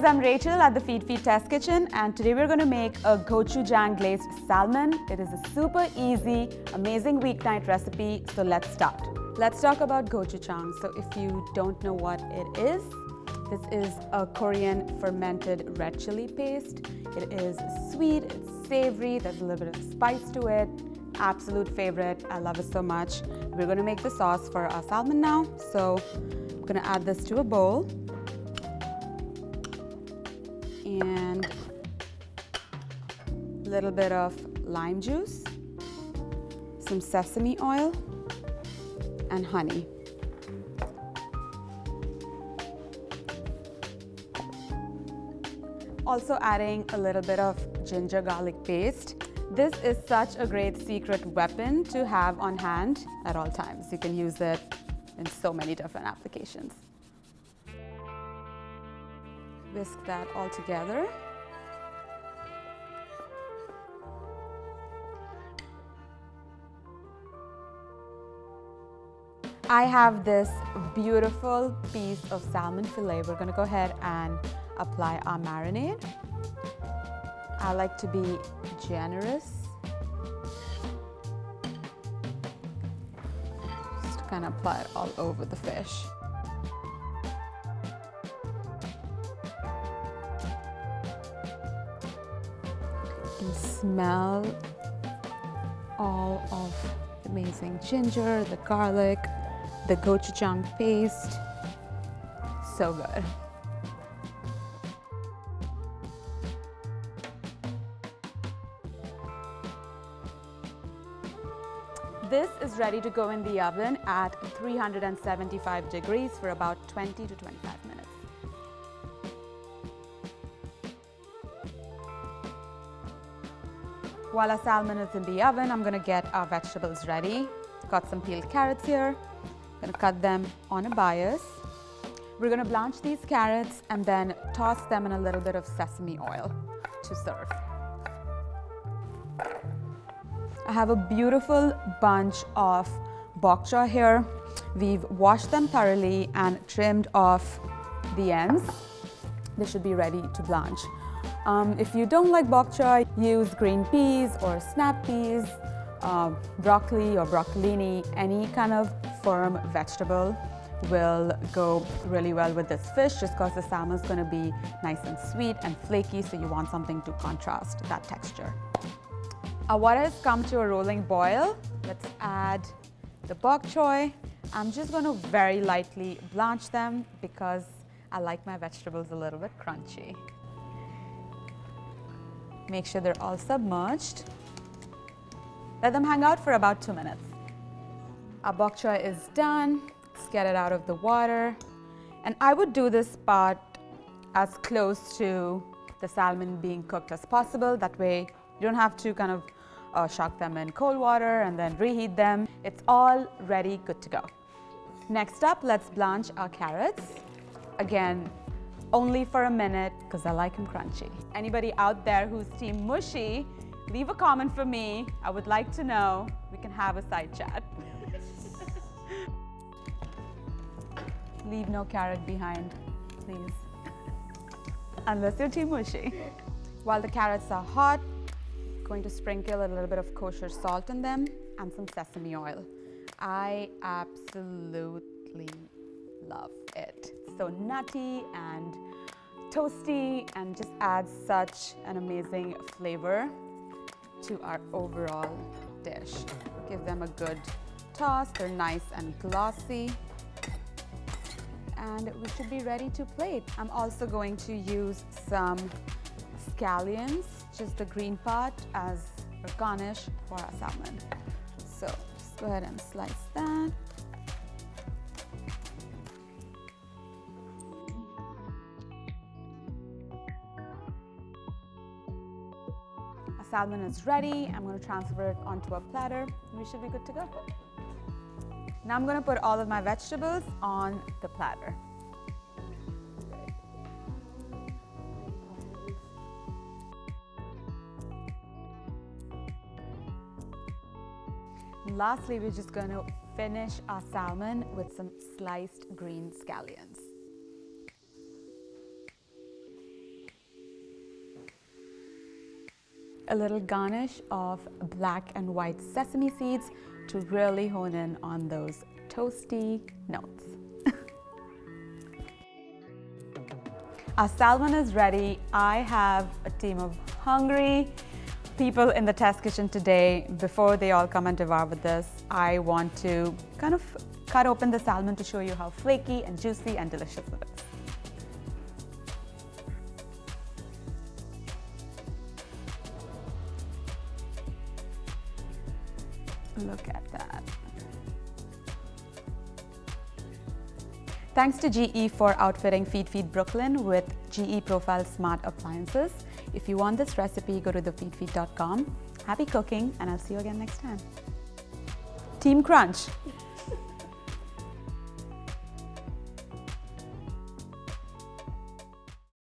I'm Rachel at the Feedfeed Test Kitchen, and today we're going to make a gochujang glazed salmon. It is a super easy, amazing weeknight recipe, so let's start. Let's talk about gochujang. So if you don't know what it is, this is a Korean fermented red chili paste. It is sweet, it's savory, there's a little bit of spice to it. Absolute favorite, I love it so much. We're going to make the sauce for our salmon now. So I'm going to add this to a bowl. And a little bit of lime juice, some sesame oil, and honey. Also adding a little bit of ginger garlic paste. This is such a great secret weapon to have on hand at all times. You can use it in so many different applications. Whisk that all together. I have this beautiful piece of salmon fillet. We're going to go ahead and apply our marinade. I like to be generous. Just kind of apply it all over the fish. You can smell all of the amazing ginger, the garlic, the gochujang paste. So good. This is ready to go in the oven at 375 degrees for about 20 to 25 minutes. While our salmon is in the oven, I'm going to get our vegetables ready. Got some peeled carrots here. I'm going to cut them on a bias. We're going to blanch these carrots and then toss them in a little bit of sesame oil to serve. I have a beautiful bunch of bok choy here. We've washed them thoroughly and trimmed off the ends. They should be ready to blanch. If you don't like bok choy, use green peas or snap peas, broccoli or broccolini. Any kind of firm vegetable will go really well with this fish, just because the salmon is going to be nice and sweet and flaky, so you want something to contrast that texture. Our water has come to a rolling boil. Let's add the bok choy. I'm just going to very lightly blanch them because I like my vegetables a little bit crunchy. Make sure they're all submerged. Let them hang out for about 2 minutes. Our bok choy is done. Let's get it out of the water. And I would do this part as close to the salmon being cooked as possible. That way you don't have to kind of shock them in cold water and then reheat them. It's all ready, good to go. Next up, let's blanch our carrots. Again, only for a minute because I like them crunchy. Anybody out there who's team mushy, leave a comment for me. I would like to know. We can have a side chat. Leave no carrot behind, please. Unless you're team mushy. While the carrots are hot, going to sprinkle a little bit of kosher salt in them and some sesame oil. I absolutely love it. It's so nutty and toasty and just adds such an amazing flavor to our overall dish. Give them a good toss. They're nice and glossy. And we should be ready to plate. I'm also going to use some scallions, just the green part, as a garnish for our salmon. So just go ahead and slice that. Our salmon is ready. I'm going to transfer it onto a platter. We should be good to go. Now I'm going to put all of my vegetables on the platter. And lastly, we're just going to finish our salmon with some sliced green scallions. A little garnish of black and white sesame seeds to really hone in on those toasty notes. Our salmon is ready. I have a team of hungry people in the test kitchen today. Before they all come and devour with this, I want to kind of cut open the salmon to show you how flaky and juicy and delicious it is. Look at that. Thanks to GE for outfitting Feedfeed Brooklyn with GE Profile Smart Appliances. If you want this recipe, go to thefeedfeed.com. Happy cooking, and I'll see you again next time. Team Crunch.